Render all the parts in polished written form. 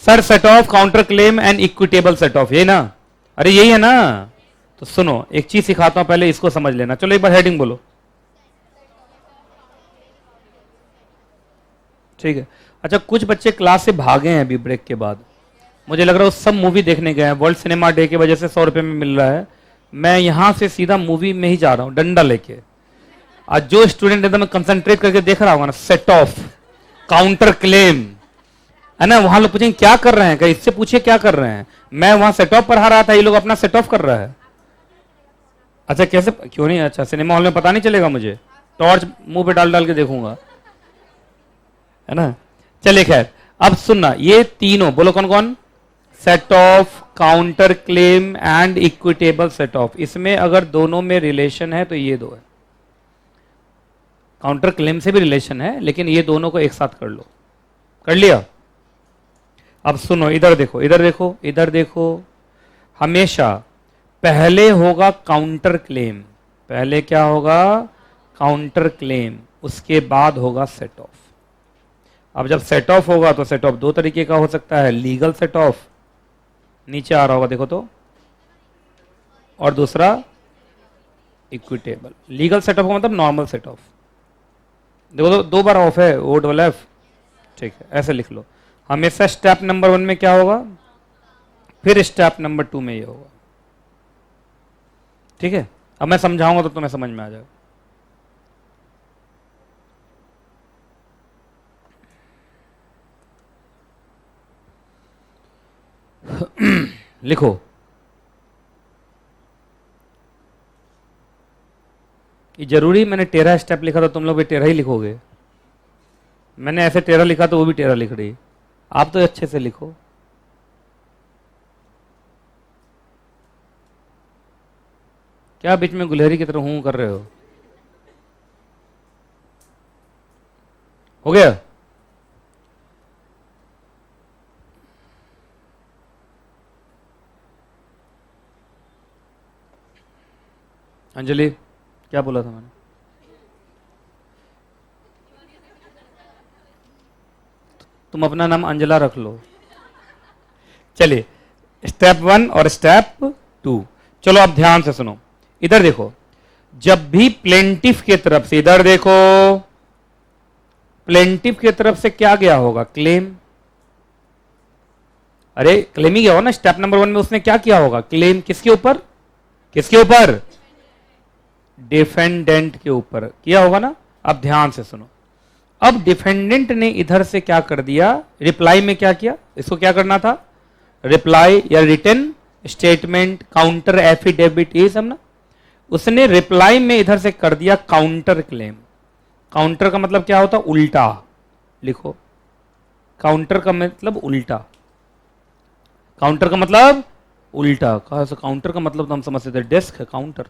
Sir set of, counter claim and equitable set of, यही ना? अरे यही है ना? तो सुनो एक चीज सिखाता हूं, पहले इसको समझ लेना। चलो एक बार हेडिंग बोलो। ठीक है। अच्छा, कुछ बच्चे क्लास से भागे हैं अभी ब्रेक के बाद, मुझे लग रहा है सब मूवी देखने गए हैं। वर्ल्ड सिनेमा डे की वजह से 100 रुपए में मिल रहा है। मैं यहां से सीधा मूवी में ही जा रहा हूं डंडा लेके। आज जो स्टूडेंट एकदम कंसंट्रेट करके देख रहा होगा ना, सेट ऑफ, काउंटर क्लेम, है ना, वहां लोग पूछेंगे क्या कर रहे हैं, इससे पूछे क्या कर रहे हैं। मैं वहां सेट ऑफ पढ़ा रहा था, ये लोग अपना सेट ऑफ कर रहा है। अच्छा कैसे, क्यों नहीं? अच्छा सिनेमा हॉल में पता नहीं चलेगा मुझे, टॉर्च मुंह पे डाल डाल के देखूंगा, है ना। चलिए खैर, अब सुनना, ये तीनों बोलो कौन कौन? Set of, counter claim and equitable set of. इसमें अगर दोनों में रिलेशन है तो ये दो है। काउंटर क्लेम से भी रिलेशन है, लेकिन ये दोनों को एक साथ कर लो। कर लिया? अब सुनो, इधर देखो, इधर देखो, इधर देखो। हमेशा पहले होगा काउंटर क्लेम, पहले क्या होगा? काउंटर क्लेम, उसके बाद होगा सेट ऑफ। अब जब सेट ऑफ होगा तो सेट ऑफ दो तरीके का हो सकता है, लीगल सेट ऑफ, नीचे आ रहा होगा देखो तो, और दूसरा इक्विटेबल। लीगल सेट ऑफ का मतलब नॉर्मल सेट ऑफ, देखो तो दो बार ऑफ है, ओ डबल एफ, ठीक है, ऐसे लिख लो। हमेशा स्टेप नंबर 1 में क्या होगा, फिर स्टेप नंबर 2 में ये होगा। ठीक है, अब मैं समझाऊंगा तो तुम्हें समझ में आ जाएगा। लिखो, ये जरूरी मैंने 13 स्टेप लिखा तो तुम लोग भी 13 ही लिखोगे? मैंने ऐसे 13 लिखा तो वो भी 13 लिख रही। आप तो अच्छे से लिखो। क्या बीच में गुलहरी की तरह हूं कर रहे हो गया? अंजलि क्या बोला था मैंने? तुम अपना नाम अंजला रख लो। चलिए, स्टेप 1 और स्टेप 2। चलो अब ध्यान से सुनो, इधर देखो। जब भी प्लेंटिफ के तरफ से, इधर देखो, प्लेंटिफ के तरफ से क्या गया होगा? क्लेम। अरे क्लेम ही गया होगा ना, स्टेप नंबर 1 में उसने क्या किया होगा? क्लेम। किसके ऊपर? किसके ऊपर? डिफेंडेंट के ऊपर किया होगा ना। अब ध्यान से सुनो, अब डिफेंडेंट ने इधर से क्या कर दिया? रिप्लाई में क्या किया? इसको क्या करना था? रिप्लाई या रिटन स्टेटमेंट, काउंटर एफिडेविट, ये सब ना। उसने रिप्लाई में इधर से कर दिया काउंटर क्लेम। काउंटर का मतलब क्या होता? उल्टा। लिखो, काउंटर का मतलब उल्टा। काउंटर का मतलब उल्टा। कहा काउंटर का मतलब तो हम समझते थे डेस्क है, काउंटर।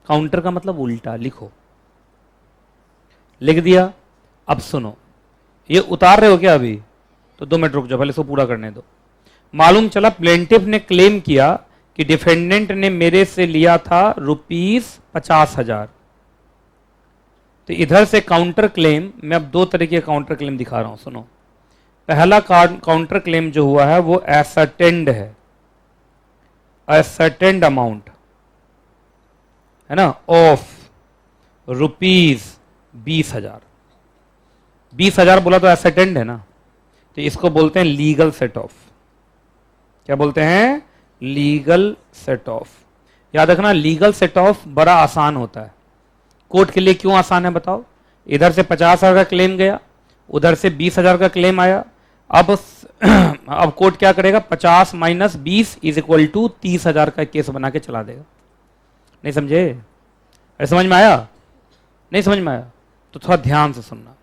काउंटर का मतलब उल्टा। लिखो, लिख दिया। अब सुनो, ये उतार रहे हो क्या अभी? तो 2 मिनट रुक जाओ, पहले इसको पूरा करने दो। मालूम चला प्लेंटिफ ने क्लेम किया कि डिफेंडेंट ने मेरे से लिया था ₹50,000। तो इधर से काउंटर क्लेम, मैं अब 2 तरीके का काउंटर क्लेम दिखा रहा हूं, सुनो। पहला काउंटर क्लेम जो हुआ है वो एसर्टेंड है, एसर्टेंड अमाउंट, है ना, ऑफ ₹20,000। 20,000 बोला तो एसर्टेंड है ना, तो इसको बोलते हैं लीगल सेट ऑफ। क्या बोलते हैं? Legal set of. याद रखना, लीगल सेट ऑफ बड़ा आसान होता है। कोर्ट के लिए क्यों आसान है बताओ? इधर से 50,000 का क्लेम गया, उधर से 20,000 का क्लेम आया। अब कोर्ट क्या करेगा? 50 - 20 = 30,000 का केस बना के चला देगा। नहीं समझे? अरे समझ में आया? नहीं समझ में आया तो थोड़ा ध्यान से सुनना।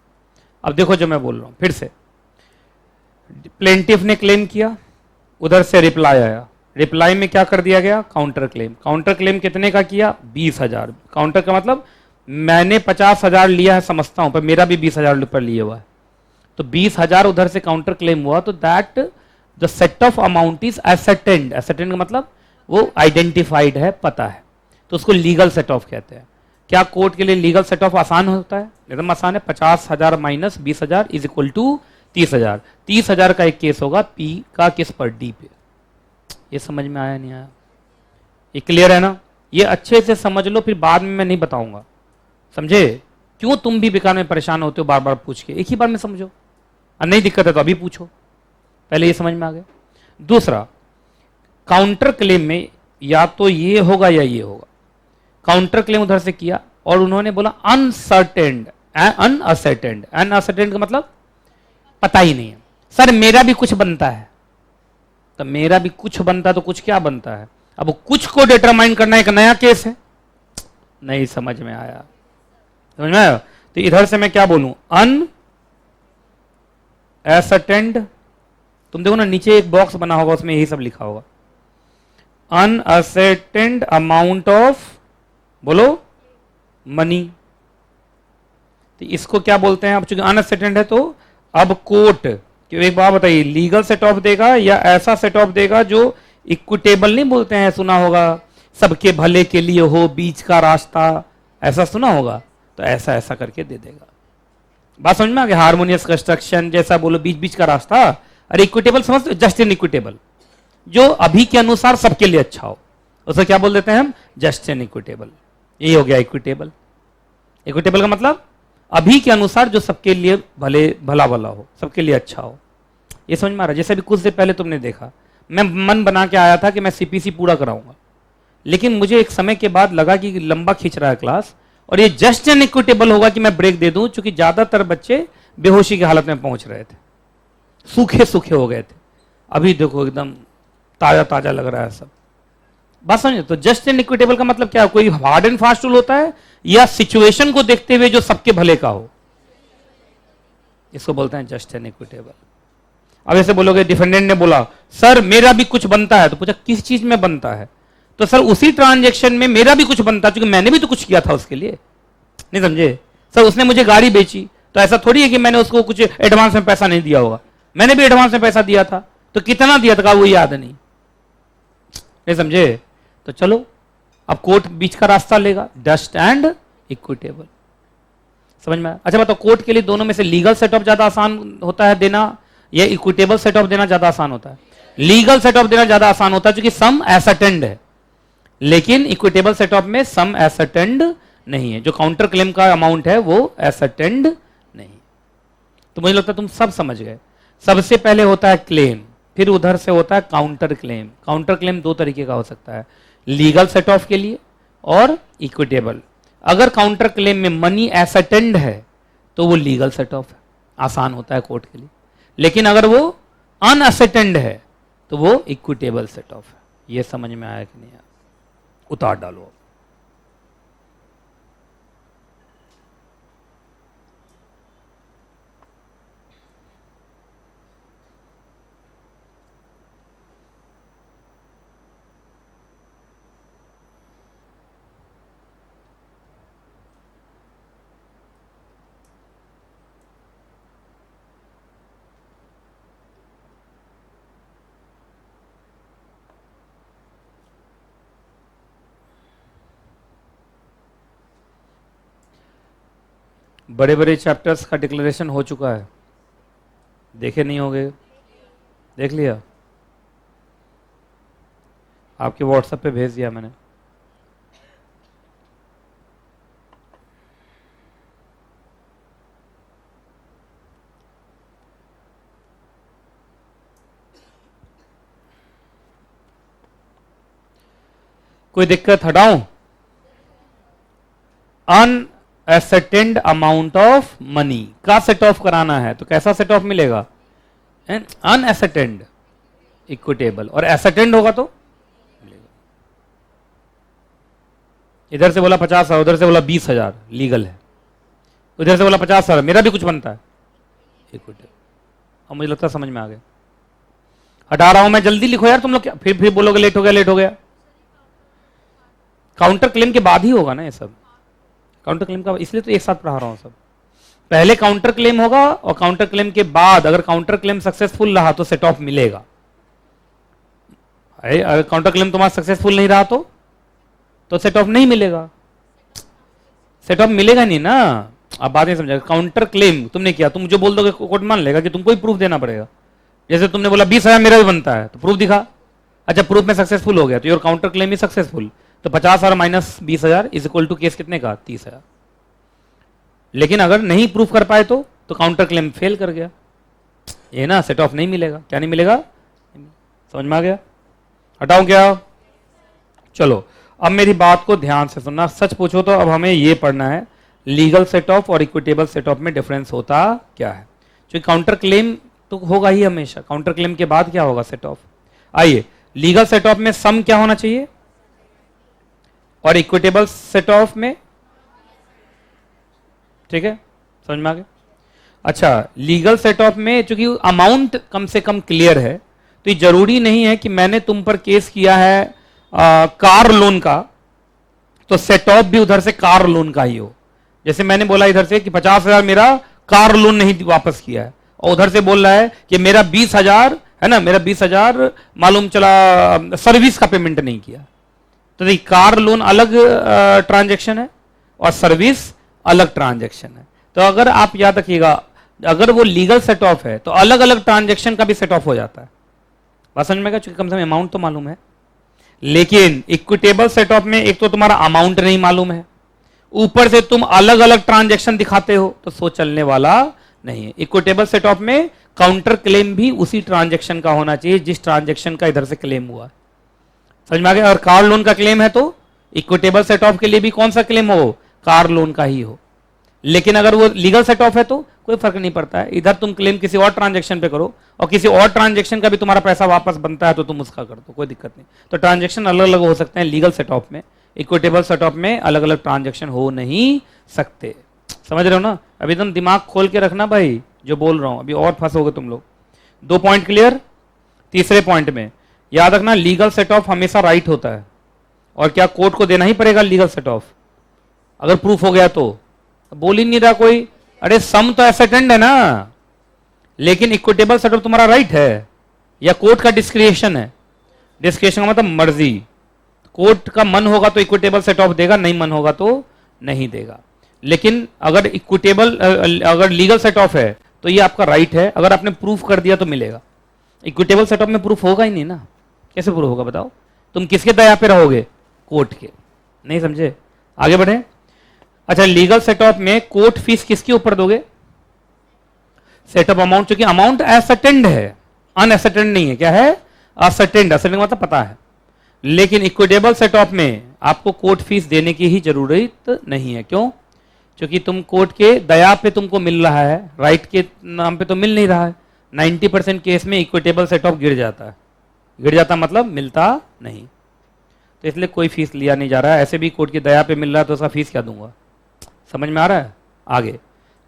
अब देखो जो मैं बोल रहा हूं फिर से। प्लेंटिफ ने क्लेम किया, उधर से रिप्लाई आया। रिप्लाई में क्या कर दिया गया? Counter claim. काउंटर क्लेम कितने का किया? 20,000। काउंटर का मतलब मैंने 50,000 लिया है समझता हूं, पर मेरा भी 20,000 रुपये लिए हुआ है, तो 20,000 उधर से काउंटर क्लेम हुआ। तो that the set off amount is ascertained. Ascertained का मतलब वो आइडेंटिफाइड है, पता है, तो उसको लीगल सेट ऑफ कहते हैं। क्या कोर्ट के लिए लीगल सेट ऑफ आसान होता है? एकदम आसान है। 50,000 - 20,000 = 30,000। 30,000 का एक केस होगा P का किस पर, D पे। ये समझ में आया नहीं आया? ये क्लियर है ना? ये अच्छे से समझ लो, फिर बाद में मैं नहीं बताऊंगा, समझे? क्यों तुम भी बेकार में परेशान होते हो बार बार पूछ के, एक ही बार में समझो। और नहीं दिक्कत है तो अभी पूछो, पहले ये समझ में आ गया। दूसरा, काउंटर क्लेम में या तो ये होगा या ये होगा। काउंटर क्लेम उधर से किया और उन्होंने बोला अनसर्टेन्ड। अनअसर्टेन्ड, अनअसर्टेन्ड का मतलब पता ही नहीं है। सर मेरा भी कुछ बनता है, तो मेरा भी कुछ बनता है तो कुछ क्या बनता है? अब कुछ को डिटरमाइन करना एक नया केस है। नहीं समझ में आया? समझ में आया? तो इधर से मैं क्या बोलूं, अनअसर्टेन्ड। तुम देखो ना नीचे एक बॉक्स बना होगा, उसमें यही सब लिखा होगा, अनअसर्टेन्ड अमाउंट ऑफ, बोलो, मनी। तो इसको क्या बोलते हैं? अब चूंकि अनअसर्टेन्ड है तो अब कोर्ट, क्यों, एक बात बताइए, लीगल सेट ऑफ देगा या ऐसा सेट ऑफ देगा जो इक्विटेबल, नहीं बोलते हैं, सुना होगा, सबके भले के लिए हो, बीच का रास्ता, ऐसा सुना होगा, तो ऐसा ऐसा करके दे देगा। बात समझ में आ गया? हार्मोनियस कंस्ट्रक्शन जैसा बोलो, बीच बीच का रास्ता। और इक्विटेबल समझते, जस्ट इन इक्विटेबल, जो अभी के अनुसार सबके लिए अच्छा हो, उसे क्या बोल देते हैं हम? Just in equitable. ये हो गया इक्विटेबल। इक्विटेबल का मतलब अभी के अनुसार जो सबके लिए भला भला हो, सबके लिए अच्छा हो। ये समझ में आ रहा है? जैसे अभी कुछ देर पहले तुमने देखा, मैं मन बना के आया था कि मैं सीपीसी पूरा कराऊंगा, लेकिन मुझे एक समय के बाद लगा कि लंबा खींच रहा है क्लास, और ये जस्ट एन इक्विटेबल होगा कि मैं ब्रेक दे दूं, क्योंकि ज्यादातर बच्चे बेहोशी की हालत में पहुंच रहे थे, सूखे सूखे हो गए थे। अभी देखो एकदम ताजा ताजा लग रहा है सब। बात समझे? तो जस्ट एन इक्विटेबल का मतलब क्या है? कोई हार्ड एंड फास्ट रूल होता है या सिचुएशन को देखते हुए जो सबके भले का हो, इसको बोलते हैं जस्ट एन इक्विटेबल। अब ऐसे बोलोगे, डिफेंडेंट ने बोला सर मेरा भी कुछ बनता है, तो पूछा किस चीज में बनता है? तो सर उसी ट्रांजैक्शन में मेरा भी कुछ बनता है, क्योंकि मैंने भी तो कुछ किया था उसके लिए। नहीं समझे? सर उसने मुझे गाड़ी बेची, तो ऐसा थोड़ी है कि मैंने उसको कुछ एडवांस में पैसा नहीं दिया होगा, मैंने भी एडवांस में पैसा दिया था, तो कितना दिया था वो याद नहीं समझे? तो चलो अब कोर्ट बीच का रास्ता लेगा, जस्ट एंड इक्विटेबल। समझ में? अच्छा बताओ, कोर्ट के लिए दोनों में से लीगल सेट ऑफ ज्यादा आसान होता है देना या इक्विटेबल सेट ऑफ देना ज्यादा आसान होता है? लीगल सेट ऑफ देना ज्यादा आसान होता है, क्योंकि सम एसर्टेन्ड है, लेकिन इक्विटेबल सेट ऑफ में सम एसर्टेन्ड नहीं है। जो काउंटर क्लेम का अमाउंट है वो एसर्टेन्ड नहीं। तो मुझे लगता है तुम सब समझ गए। सबसे पहले होता है क्लेम, फिर उधर से होता है काउंटर क्लेम। काउंटर क्लेम दो तरीके का हो सकता है, लीगल सेट ऑफ के लिए और इक्विटेबल। अगर काउंटर क्लेम में मनी एसर्टेन्ड है तो वो लीगल सेट ऑफ है, आसान होता है कोर्ट के लिए। लेकिन अगर वो अनअसर्टेन्ड है तो वो इक्विटेबल सेट ऑफ है। ये समझ में आया कि नहीं आया? उतार डालो। बड़े बड़े चैप्टर्स का डिक्लेरेशन हो चुका है, देखे नहीं होंगे? देख लिया? आपके व्हाट्सएप पे भेज दिया मैंने। कोई दिक्कत? हटाऊं? अनएसर्टेन्ड अमाउंट ऑफ मनी का सेट ऑफ कराना है, तो कैसा सेट ऑफ मिलेगा? अनएसर्टेन्ड इक्विटेबल, और एसर्टेन्ड होगा तो मिलेगा। इधर से बोला 50,000, उधर से बोला 20,000, लीगल है। उधर से बोला 50,000, मेरा भी कुछ बनता है, इक्विटेबल। अब मुझे लगता है समझ में आ गया। हटा रहा हूं मैं, जल्दी लिखो यार तुम लोग, क्या फिर बोलोगे लेट हो गया लेट हो गया। काउंटर क्लेम के बाद ही होगा ना ये सब, काउंटर क्लेम का, इसलिए तो एक साथ पढ़ा रहा हूं सब। पहले काउंटर क्लेम होगा और काउंटर क्लेम के बाद अगर काउंटर क्लेम सक्सेसफुल रहा तो सेट ऑफ मिलेगा। अगर काउंटर क्लेम तुम्हारा सक्सेसफुल नहीं रहा तो सेट ऑफ नहीं मिलेगा। सेट ऑफ मिलेगा नहीं ना, आप बात नहीं समझा, काउंटर क्लेम तुमने किया, तुम जो बोल दोगे कोर्ट मान लेगा कि तुमको ही प्रूफ देना पड़ेगा। जैसे तुमने बोला 20,000 मेरा भी बनता है, तो प्रूफ दिखा, अच्छा प्रूफ में सक्सेसफुल हो गया, तो your counter claim is successful. तो 50,000 minus 20,000 is equal to case कितने का, 30,000। लेकिन अगर नहीं प्रूफ कर पाए तो काउंटर क्लेम फेल कर गया, ये ना सेट ऑफ नहीं मिलेगा। क्या नहीं मिलेगा, समझ में आ गया? हटाऊं क्या? चलो अब मेरी बात को ध्यान से सुनना, सच पूछो तो अब हमें ये पढ़ना है लीगल सेट ऑफ और इक्विटेबल सेट ऑफ में डिफरेंस होता क्या है। क्योंकि काउंटर क्लेम तो होगा ही हमेशा, काउंटर क्लेम के बाद क्या होगा, सेट ऑफ। आइए, लीगल सेट ऑफ में सम क्या होना चाहिए और इक्विटेबल सेट ऑफ में, ठीक है, समझ में आ गया? अच्छा, लीगल सेट ऑफ में चूंकि अमाउंट कम से कम क्लियर है, तो ये जरूरी नहीं है कि मैंने तुम पर केस किया है कार लोन का, तो सेट ऑफ भी उधर से कार लोन का ही हो। जैसे मैंने बोला इधर से कि 50,000 मेरा कार लोन नहीं वापस किया है, और उधर से बोल रहा है कि मेरा 20,000 है ना, मेरा 20,000 मालूम चला सर्विस का पेमेंट नहीं किया। तो देखिए, कार लोन अलग ट्रांजेक्शन है और सर्विस अलग ट्रांजेक्शन है। तो अगर आप याद रखिएगा, अगर वो लीगल सेट ऑफ है तो अलग अलग ट्रांजेक्शन का भी सेट ऑफ हो जाता है। बात समझ में, चूंकि कम से कम अमाउंट तो मालूम है। लेकिन इक्विटेबल सेट ऑफ में एक तो तुम्हारा अमाउंट नहीं मालूम है, ऊपर से तुम अलग अलग ट्रांजेक्शन दिखाते हो, तो सो चलने वाला नहीं है। इक्विटेबल सेट ऑफ में काउंटर क्लेम भी उसी ट्रांजेक्शन का होना चाहिए जिस ट्रांजेक्शन का इधर से क्लेम हुआ। समझ में आ गया? और कार लोन का क्लेम है तो इक्विटेबल सेट ऑफ के लिए भी कौन सा क्लेम हो, कार लोन का ही हो। लेकिन अगर वो लीगल सेट ऑफ है तो कोई फर्क नहीं पड़ता है, इधर तुम क्लेम किसी और ट्रांजेक्शन पे करो और किसी और ट्रांजेक्शन का भी तुम्हारा पैसा वापस बनता है तो तुम उसका कर दो, कोई दिक्कत नहीं। तो ट्रांजेक्शन अलग अलग हो सकते हैं लीगल सेट ऑफ में, इक्विटेबल सेट ऑफ में अलग अलग ट्रांजेक्शन हो नहीं सकते। समझ रहे हो ना? अभी एकदम दिमाग खोल के रखना भाई, जो बोल रहा हूं अभी और फंसोगे तुम लोग। 2 पॉइंट क्लियर? तीसरे पॉइंट में याद रखना, लीगल सेट ऑफ हमेशा राइट होता है, और क्या कोर्ट को देना ही पड़ेगा लीगल सेट ऑफ अगर प्रूफ हो गया तो। बोल ही नहीं रहा कोई, अरे सम तो एसेटेंड है ना, लेकिन इक्विटेबल सेट ऑफ तुम्हारा राइट है या कोर्ट का डिस्क्रिएशन है? डिस्क्रिएशन का मतलब मर्जी, कोर्ट का मन होगा तो इक्विटेबल सेट ऑफ देगा, नहीं मन होगा तो नहीं देगा। लेकिन अगर इक्विटेबल अगर लीगल सेट ऑफ है तो ये आपका राइट है, अगर आपने प्रूफ कर दिया तो मिलेगा। इक्विटेबल सेट ऑफ में प्रूफ होगा ही नहीं ना, कैसे प्रूफ होगा बताओ? तुम किसके दया पे रहोगे, कोर्ट के। नहीं समझे? आगे बढ़े। अच्छा, लीगल सेट ऑफ में कोर्ट फीस किसके ऊपर दोगे, सेट ऑफ अमाउंट, क्योंकि अमाउंट एसेटेंड है, अनएसेटेंड नहीं है। क्या है? असेटेंड। असेटेंड मतलब पता है। लेकिन इक्विटेबल सेट ऑफ में आपको कोर्ट फीस देने की ही जरूरत नहीं है। क्यों? क्योंकि तुम कोर्ट के दया पे तुमको मिल रहा है, राइट के नाम पे तो मिल नहीं रहा है। 90% केस में इक्विटेबल सेट ऑफ गिर जाता है। गिर जाता मतलब मिलता नहीं, तो इसलिए कोई फीस लिया नहीं जा रहा है। ऐसे भी कोर्ट की दया पे मिल रहा है तो उसका फीस क्या दूंगा? समझ में आ रहा है? आगे,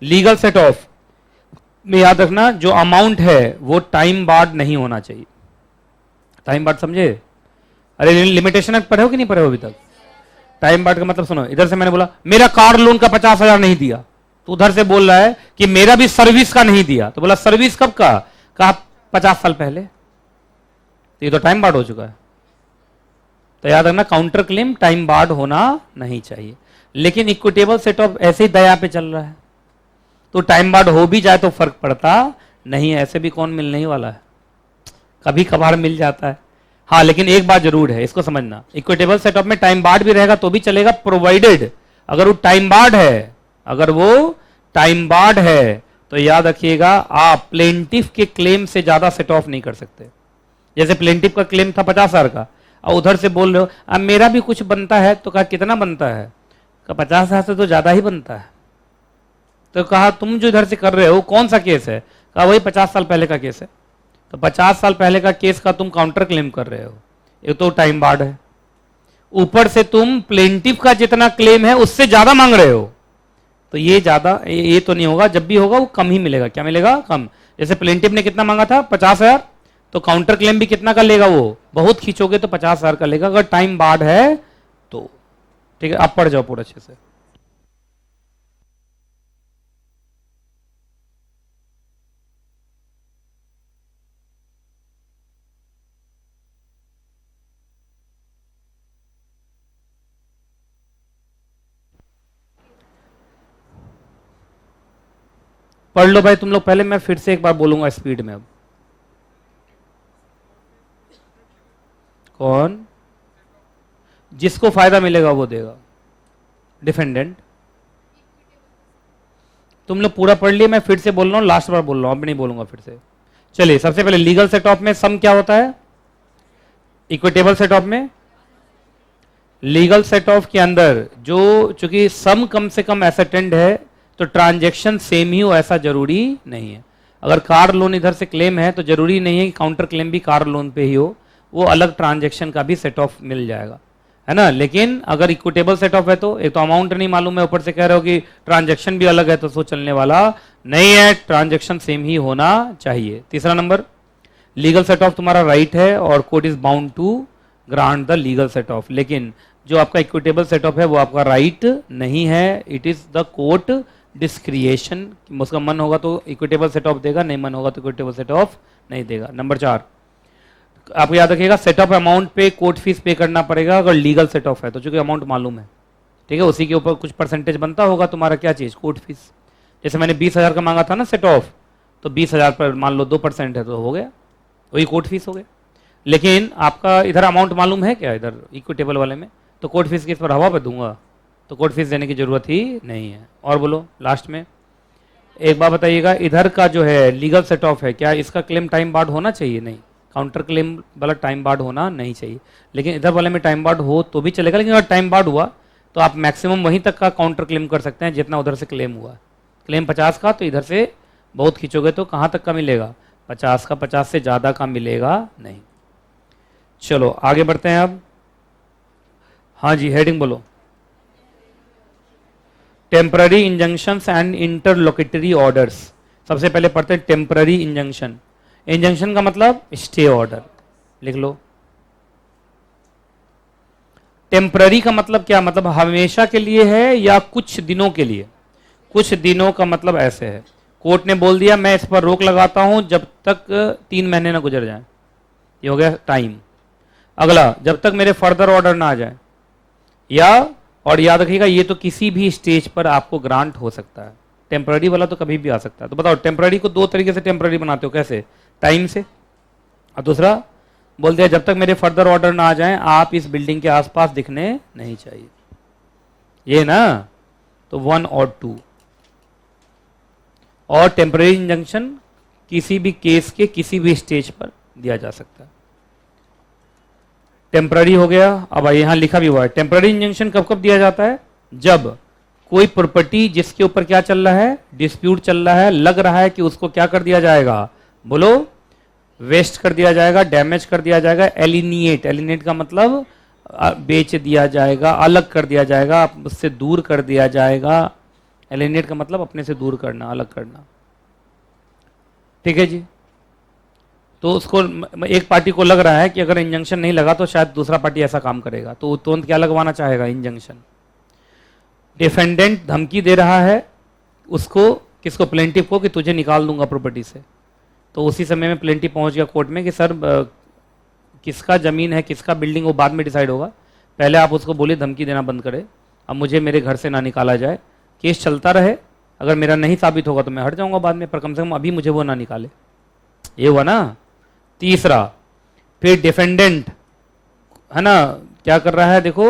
लीगल सेट ऑफ में याद रखना, जो अमाउंट है वो टाइम बार्ड नहीं होना चाहिए। टाइम बार्ड समझे? अरे लिमिटेशन पढ़े हो कि नहीं पढ़े हो अभी तक? टाइम बार्ड का मतलब सुनो, इधर से मैंने बोला मेरा कार लोन का 50,000 नहीं दिया, तो उधर से बोल रहा है कि मेरा भी सर्विस का नहीं दिया। तो बोला सर्विस कब का? कहा 50 साल पहले। तो ये तो टाइम बार्ड हो चुका है। तो याद रखना, काउंटर क्लेम टाइम बार्ड होना नहीं चाहिए। लेकिन इक्विटेबल सेट ऑफ ऐसे ही दया पे चल रहा है, तो टाइम बार्ड हो भी जाए तो फर्क पड़ता नहीं है। ऐसे भी कौन मिलने ही वाला है, कभी कभार मिल जाता है। हाँ, लेकिन एक बात जरूर है, इसको समझना, इक्विटेबल सेट ऑफ में टाइम बार्ड भी रहेगा तो भी चलेगा, प्रोवाइडेड अगर वो टाइम बार्ड है, अगर वो टाइम बार्ड है तो याद रखिएगा आप प्लेंटिफ के क्लेम से ज्यादा सेट ऑफ नहीं कर सकते। जैसे प्लेंटिफ का क्लेम था 50,000 का, और उधर से बोल रहे हो अब मेरा भी कुछ बनता है, तो कहा कितना बनता है? कहा 50,000 से तो ज्यादा ही बनता है। तो कहा तुम जो इधर से कर रहे हो कौन सा केस है? कहा वही 50 साल पहले का केस है। तो 50 साल पहले का केस का तुम काउंटर क्लेम कर रहे हो, ये तो टाइम बार्ड है। ऊपर से तुम प्लेंटिफ का जितना क्लेम है उससे ज्यादा मांग रहे हो, तो ये ज्यादा ये तो नहीं होगा। जब भी होगा वो कम ही मिलेगा। क्या मिलेगा? कम। जैसे प्लेंटिफ ने कितना मांगा था? 50,000, तो काउंटर क्लेम भी कितना का लेगा? वो बहुत खींचोगे तो 50,000 का लेगा, अगर टाइम बार्ड है तो। ठीक है, आप पढ़ जाओ पूरा अच्छे से। पढ़ लो भाई तुम लोग पहले, मैं फिर से एक बार बोलूंगा स्पीड में। अब कौन? जिसको फायदा मिलेगा वो देगा। डिफेंडेंट। तुम लोग पूरा पढ़ लिए, मैं फिर से बोल रहा हूँ, लास्ट बार बोल रहा हूँ, अब नहीं बोलूंगा फिर से। चलिए, सबसे पहले लीगल सेट ऑफ में सम क्या होता है? इक्विटेबल सेट ऑफ में, लीगल सेट ऑफ के अंदर जो, चूंकि सम कम से कम एसेटेंड है तो ट्रांजैक्शन सेम ही हो ऐसा जरूरी नहीं है। अगर कार लोन इधर से क्लेम है तो जरूरी नहीं है कि काउंटर क्लेम भी कार लोन पे ही हो, वो अलग ट्रांजैक्शन का भी सेट ऑफ मिल जाएगा, है ना। लेकिन अगर इक्विटेबल सेट ऑफ है तो एक तो अमाउंट नहीं मालूम है, ऊपर से कह रहे हो कि ट्रांजैक्शन भी अलग है, तो सो चलने वाला नहीं है, ट्रांजैक्शन सेम ही होना चाहिए। तीसरा नंबर, लीगल सेट ऑफ तुम्हारा राइट है और court is bound to grant the legal set off, लेकिन जो आपका इक्विटेबल सेट ऑफ है वो आपका राइट नहीं है, इट इज द कोर्ट डिस्क्रिएशन। उसका मन होगा तो इक्विटेबल सेट ऑफ देगा, नहीं मन होगा तो इक्विटेबल सेट ऑफ नहीं देगा। नंबर 4, आपको याद रखिएगा, सेट ऑफ अमाउंट पे कोर्ट फीस पे करना पड़ेगा अगर लीगल सेट ऑफ है तो, चूंकि अमाउंट मालूम है, ठीक है, उसी के ऊपर कुछ परसेंटेज बनता होगा तुम्हारा, क्या चीज, कोर्ट फीस। जैसे मैंने 20,000 का मांगा था ना सेट ऑफ, तो 20,000 पर मान लो 2% है तो हो गया, वही कोर्ट फीस हो गया। लेकिन आपका इधर अमाउंट मालूम है क्या, इधर इक्विटेबल वाले में, तो कोर्ट फीस किस पर, हवा पर दूंगा, तो कोर्ट फीस देने की जरूरत ही नहीं है। और बोलो लास्ट में एक बात बताइएगा, इधर का जो है लीगल सेट ऑफ है, क्या इसका क्लेम टाइम बार्ड होना चाहिए? नहीं, काउंटर क्लेम वाला टाइम बार्ड होना नहीं चाहिए। लेकिन इधर वाले में टाइम बार्ड हो तो भी चलेगा, लेकिन अगर टाइम बार्ड हुआ तो आप मैक्सिमम वहीं तक का काउंटर क्लेम कर सकते हैं जितना उधर से क्लेम हुआ। क्लेम 50 का, तो इधर से बहुत खींचोगे तो कहाँ तक का मिलेगा, 50 का, 50 से ज़्यादा का मिलेगा नहीं। चलो आगे बढ़ते हैं अब। हाँ जी, हेडिंग बोलो। Temporary injunctions and interlocutory orders. सबसे पहले पढ़ते हैं टेम्पररी इंजंक्शन। इंजंक्शन का मतलब स्टे ऑर्डर, लिख लो। टेम्पररी का मतलब क्या, मतलब हमेशा के लिए है या कुछ दिनों के लिए? कुछ दिनों का मतलब ऐसे है, कोर्ट ने बोल दिया मैं इस पर रोक लगाता हूं जब तक 3 महीने ना गुजर जाए, ये हो गया टाइम। अगला, जब तक मेरे फर्दर ऑर्डर ना आ जाए, या, और याद रखिएगा ये तो किसी भी स्टेज पर आपको ग्रांट हो सकता है, टेम्पररी वाला तो कभी भी आ सकता है। तो बताओ टेम्पररी को 2 तरीके से टेम्पररी बनाते हो, कैसे? टाइम से, और दूसरा बोल दिया जब तक मेरे फर्दर ऑर्डर ना आ जाएं आप इस बिल्डिंग के आसपास दिखने नहीं चाहिए, ये ना, तो 1 और 2। और टेम्पररी इंजंक्शन किसी भी केस के किसी भी स्टेज पर दिया जा सकता है। टेम्पररी हो गया। अब यहां लिखा भी हुआ है टेम्पररी इंजंक्शन कब कब दिया जाता है, जब कोई प्रॉपर्टी जिसके ऊपर क्या चल रहा है, डिस्प्यूट चल रहा है, लग रहा है कि उसको क्या कर दिया जाएगा, बोलो, वेस्ट कर दिया जाएगा, डैमेज कर दिया जाएगा, एलिनिएट, एलिनिएट का मतलब बेच दिया जाएगा, अलग कर दिया जाएगा, उससे दूर कर दिया जाएगा। एलिनिएट का मतलब अपने से दूर करना, अलग करना, ठीक है जी। तो उसको, एक पार्टी को लग रहा है कि अगर इंजंक्शन नहीं लगा तो शायद दूसरा पार्टी ऐसा काम करेगा, तो तुरंत क्या लगवाना चाहेगा, इंजंक्शन। डिफेंडेंट धमकी दे रहा है उसको, किसको, प्लेंटिफ को, कि तुझे निकाल दूंगा प्रॉपर्टी से, तो उसी समय में प्लेंटिफ पहुंच गया कोर्ट में कि सर किसका जमीन है, किसका बिल्डिंग, वो बाद में डिसाइड होगा, पहले आप उसको बोले धमकी देना बंद करे, अब मुझे मेरे घर से ना निकाला जाए, केस चलता रहे, अगर मेरा नहीं साबित होगा तो मैं हट जाऊंगा बाद में, पर कम से कम अभी मुझे वो ना निकाले, ये हुआ ना। तीसरा, फिर डिफेंडेंट है ना, क्या कर रहा है, देखो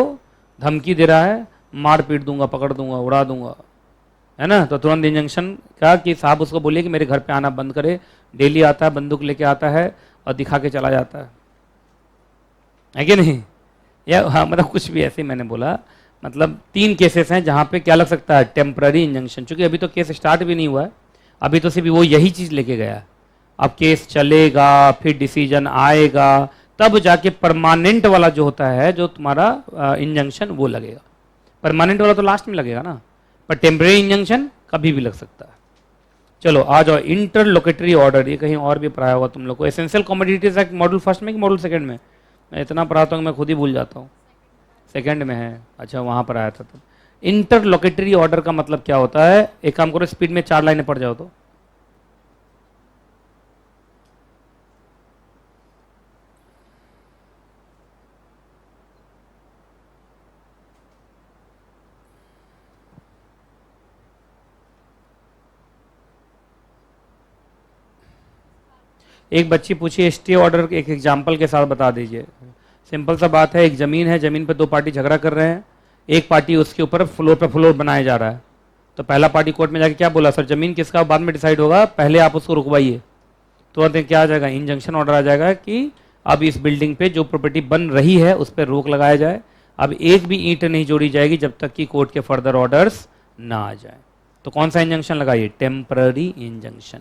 धमकी दे रहा है, मार पीट दूंगा, पकड़ दूंगा, उड़ा दूंगा, है ना, तो तुरंत इंजंक्शन का कि साहब उसको बोलिए कि मेरे घर पे आना बंद करे, डेली आता है, बंदूक लेके आता है और दिखा के चला जाता है कि नहीं, या हाँ, मतलब कुछ भी ऐसे ही मैंने बोला, मतलब 3 केसेस हैं जहां पे क्या लग सकता है, टेम्पररी इंजंक्शन। चूंकि अभी तो केस स्टार्ट भी नहीं हुआ है, अभी तो सिर्फ वो यही चीज लेके गया है, अब केस चलेगा, फिर डिसीजन आएगा, तब जाके परमानेंट वाला जो होता है, जो तुम्हारा इंजंक्शन, वो लगेगा। परमानेंट वाला तो लास्ट में लगेगा ना, पर टेम्परेरी इंजंक्शन कभी भी लग सकता है। चलो आ जाओ, इंटरलोकेटरी ऑर्डर, ये कहीं और भी पढ़ाया होगा तुम लोग को, essential commodities act model first में कि मॉडल सेकंड में, मैं इतना पढ़ाता हूँ मैं खुद ही भूल जाता हूँ, सेकंड में है, अच्छा वहां पर आया था। तो इंटरलोकेटरी ऑर्डर का मतलब क्या होता है, एक काम करो स्पीड में 4 लाइनें पढ़ जाओ तो। एक बच्ची पूछी स्टे ऑर्डर एक एग्जाम्पल के साथ बता दीजिए। सिंपल सा बात है, एक ज़मीन है, ज़मीन पे दो पार्टी झगड़ा कर रहे हैं, एक पार्टी उसके ऊपर फ्लोर पे फ्लोर बनाया जा रहा है। तो पहला पार्टी कोर्ट में जाके क्या बोला, सर ज़मीन किसका बाद में डिसाइड होगा, पहले आप उसको रुकवाइए। तो क्या आ जाएगा, इंजंक्शन ऑर्डर आ जाएगा कि अब इस बिल्डिंग पे जो प्रॉपर्टी बन रही है उस पर रोक लगाया जाए। अब एक भी ईंट नहीं जोड़ी जाएगी जब तक कि कोर्ट के फर्दर ऑर्डर्स ना आ जाए। तो कौन सा इंजंक्शन लगाइए, टेम्पररी इंजंक्शन।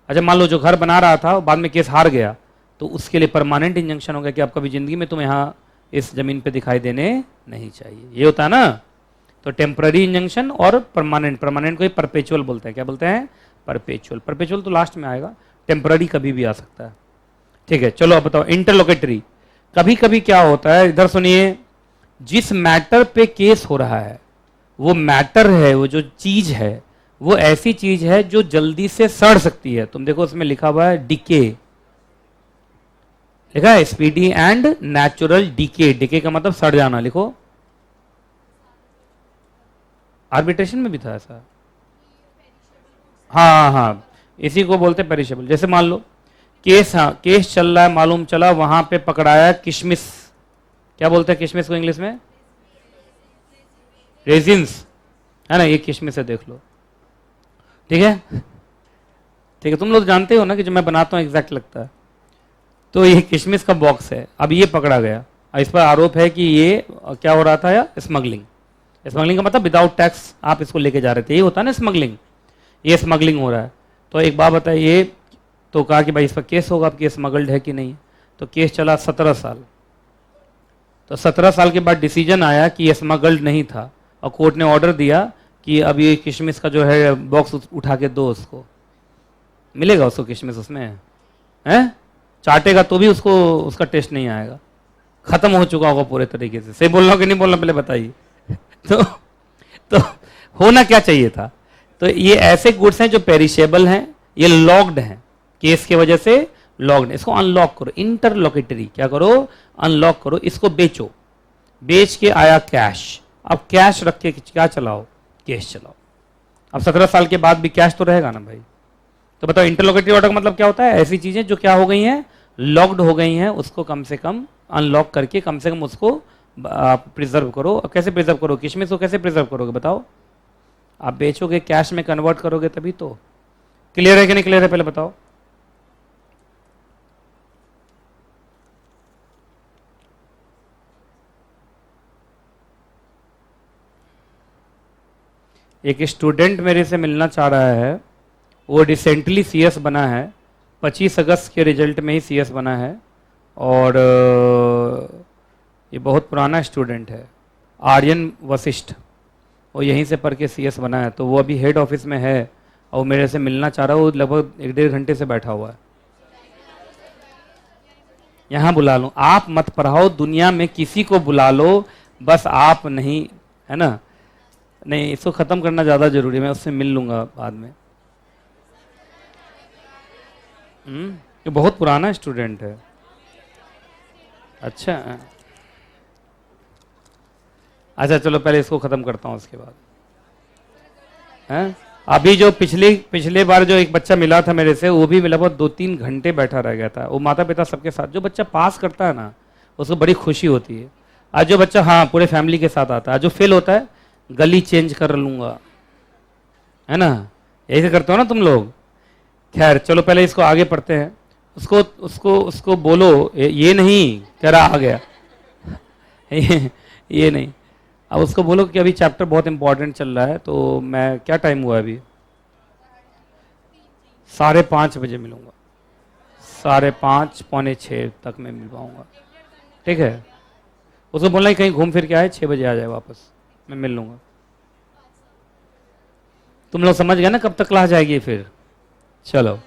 अच्छा मान लो जो घर बना रहा था बाद में केस हार गया, तो उसके लिए परमानेंट इंजंक्शन हो गया कि अब कभी जिंदगी में तुम यहाँ इस जमीन पे दिखाई देने नहीं चाहिए। ये होता है ना। तो टेम्पररी इंजंक्शन और परमानेंट, परमानेंट को ही परपेचुअल बोलते हैं। क्या बोलते हैं, परपेचुअल। परपेचुअल तो लास्ट में आएगा, टेम्पररी कभी भी आ सकता है। ठीक है, चलो अब बताओ इंटरलोकेटरी। कभी कभी क्या होता है, इधर सुनिए, जिस मैटर पे केस हो रहा है वो मैटर है, वो जो चीज है वो ऐसी चीज है जो जल्दी से सड़ सकती है। तुम देखो उसमें लिखा हुआ है डिके, लिखा है speedy and natural decay. Decay का मतलब सड़ जाना, लिखो। आर्बिट्रेशन में भी था ऐसा। हाँ हाँ, इसी को बोलते हैं पेरिशेबल। जैसे मान लो केस, हाँ केस चल रहा है, मालूम चला वहां पे पकड़ाया किशमिश। क्या बोलते हैं किशमिश को इंग्लिश में, रेजिन्स, है ना। ये किशमिश है, देख लो। ठीक है, ठीक है, तुम लोग जानते हो ना कि जो मैं बनाता हूँ एग्जैक्ट लगता है। तो ये किशमिश का बॉक्स है, अब ये पकड़ा गया, इस पर आरोप है कि ये क्या हो रहा था, या स्मगलिंग। स्मगलिंग का मतलब विदाउट टैक्स आप इसको लेके जा रहे थे, ये होता है ना स्मगलिंग। ये स्मगलिंग हो रहा है। तो एक बात बताइए, ये तो कहा कि भाई इस पर केस होगा, अब ये स्मगल्ड है कि नहीं। तो केस चला 17 साल। तो 17 साल के बाद डिसीजन आया कि ये स्मगल्ड नहीं था, और कोर्ट ने ऑर्डर दिया कि अब ये किशमिश का जो है बॉक्स उठा के दो, उसको मिलेगा, उसको किशमिश उसमें है, चाटेगा तो भी उसको उसका टेस्ट नहीं आएगा, खत्म हो चुका होगा पूरे तरीके से। सही बोल रहा हूं कि नहीं बोल रहा, पहले बताइए। तो होना क्या चाहिए था। तो ये ऐसे गुड्स हैं जो पेरिशेबल हैं, ये लॉक्ड हैं, केस की वजह से लॉक्ड। इसको अनलॉक करो, इंटरलोकेटरी। क्या करो, अनलॉक करो, इसको बेचो। बेच के आया कैश, अब कैश रख के क्या चलाओ, केस चलाओ। अब 17 साल के बाद भी कैश तो रहेगा ना भाई। तो बताओ इंटरलोकेटरी ऑर्डर का मतलब क्या होता है, ऐसी चीजें जो क्या हो गई हैं, लॉक्ड हो गई हैं, उसको कम से कम अनलॉक करके कम से कम उसको आप प्रिजर्व करो। अब कैसे प्रिजर्व करो, किशमिश को कैसे प्रिजर्व करोगे बताओ। आप बेचोगे, कैश में कन्वर्ट करोगे तभी तो। क्लियर है कि नहीं क्लियर है, पहले बताओ। एक स्टूडेंट मेरे से मिलना चाह रहा है, वो रिसेंटली सीएस बना है, 25 अगस्त के रिजल्ट में ही सीएस बना है। और ये बहुत पुराना स्टूडेंट है, आर्यन वशिष्ठ, वो यहीं से पढ़ के सीएस बना है। तो वो अभी हेड ऑफिस में है और मेरे से मिलना चाह रहा है। वो लगभग 1-1.5 घंटे से बैठा हुआ है। यहाँ बुला लो, आप मत पढ़ाओ, दुनिया में किसी को बुला लो, बस आप नहीं, है ना। नहीं, इसको ख़त्म करना ज़्यादा जरूरी है, मैं उससे मिल लूँगा बाद में। ये बहुत पुराना स्टूडेंट है। अच्छा अच्छा, चलो पहले इसको ख़त्म करता हूँ, उसके बाद हैं। अभी जो पिछले बार जो एक बच्चा मिला था मेरे से, वो भी लगभग 2-3 घंटे बैठा रह गया था। वो माता पिता सबके साथ, जो बच्चा पास करता है ना उसको बड़ी खुशी होती है। आज जो बच्चा, हाँ पूरे फैमिली के साथ आता है, जो फेल होता है गली चेंज कर लूँगा, है ना, यही से करते हो ना तुम लोग। खैर चलो पहले इसको आगे पढ़ते हैं। उसको उसको उसको बोलो, ये नहीं कह रहा आ गया, ये नहीं। अब उसको बोलो कि अभी चैप्टर बहुत इंपॉर्टेंट चल रहा है, तो मैं, क्या टाइम हुआ अभी, 5:30 बजे मिलूंगा, 5:30 पौने 6 तक मैं मिल पाऊंगा। ठीक है, उसको बोलना ही कहीं घूम फिर के आए, 6 बजे आ जाए वापस, मैं मिल लूंगा। तुम लोग समझ गए ना कब तक क्लास जाएगी फिर। चलो।